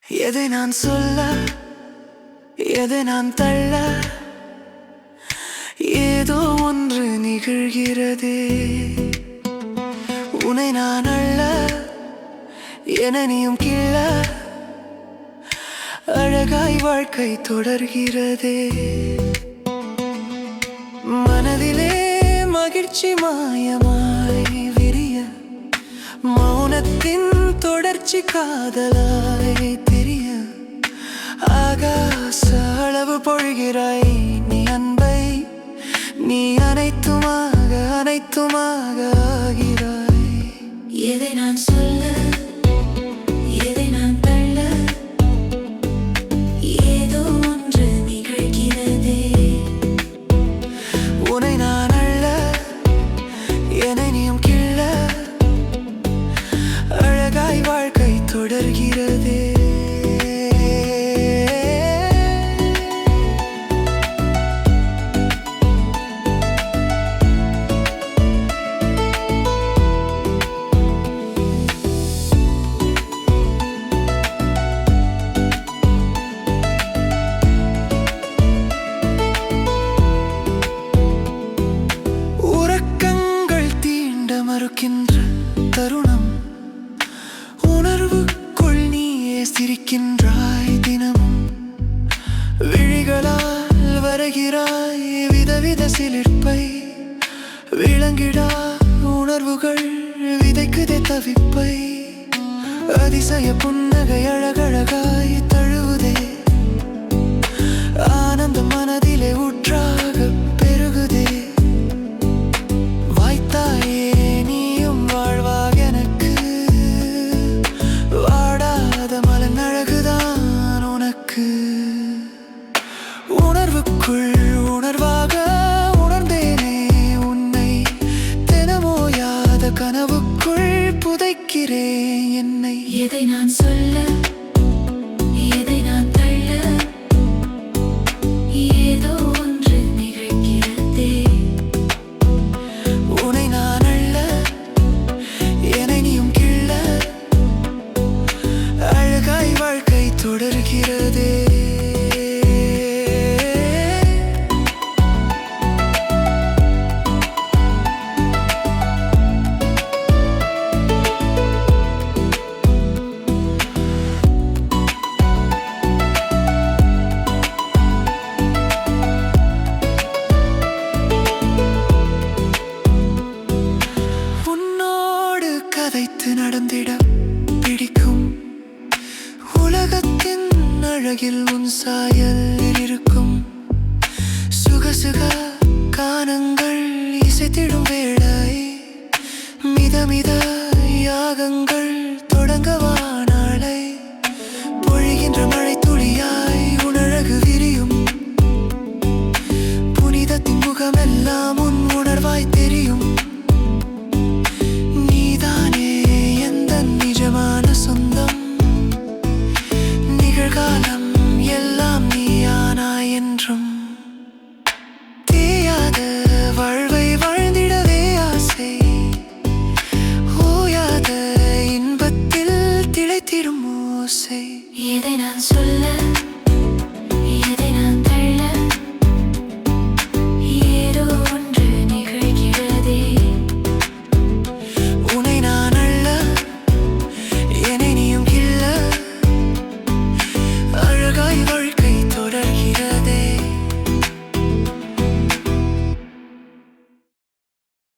எதை நான் சொல்ல, எதை நான் தள்ள, ஏதோ ஒன்று நிகழ்கிறதே. உன்னை நான் அள்ள, என நீயும் கிள்ள, அழகாய் வாழ்க்கை தொடர்கிறதே. மனதிலே மகிழ்ச்சி மாயமாய் விரிய, மௌனத்தின் தொடர்ச்சி காதலாய் தெரிய, ஆகாச அளவு பொழிகிறாய் நீ அன்பை, நீ அனைத்துமாக அனைத்துமாக ஆகிறாய். எதை நான் சொல்ல, எதை நான் தள்ள, ஏதோ ஒன்று நிகழ்கிறதே. உன்னை நான் அள்ள, என்னை நீயும் கிள்ள, அழகாய் வாழ்க்கை தொடர்கிறதே. மறுக்கின்ற தருணம், உணர்வுக்குள் நீயே சிரிக்கின்றாய் தினமும். விழிகளால் வரைகிறாய் விதவித சிலிர்ப்பை, விளங்கிடா உணர்வுகள் விதைக்குதே தவிப்பை. அதிசய புன்னகை அழகழகாய் தழுவுதே, ஆனந்த மனதிலே ஊற்றாக பெருகுதே. உணர்வுக்குள் உணர்வாக உணர்ந்தேனே உன்னை, தினமோயாத கனவுக்குள் புதைக்கிறேன் என்னை. எதை நான் சொல்ல, எதை நான் தள்ள, ஏதோ ஒன்று நிகழ்கிறதே. உன்னை நான் அள்ள, என்னை நீயும் கிள்ள, அழகாய் வாழ்க்கை தொடர்கிறதே. கதைத்து நடந்திட பிடிக்கும், உலகத்தின் அழகில் உன் சாயல் இருக்கும். சுகசுக கானங்கள் இசைத்திடும் வேளை, மிதமித யாகங்கள் தொடங்கவா நாளை. பொழிகின்ற மழை துளியாய் உனழகு விரியும், புனிதத்தின் முகமெல்லாம் உன் உணர்வாய் தெரியும். சொந்தம் நிகழ்காலம் எல்லாம் நீயானாய் என்றும். தேயாத வாழ்வை வாழ்ந்திடவே ஆசை, ஓயாத இன்பத்தில் திளைத்திடும் ஓசை. எதை நான் சொல்ல,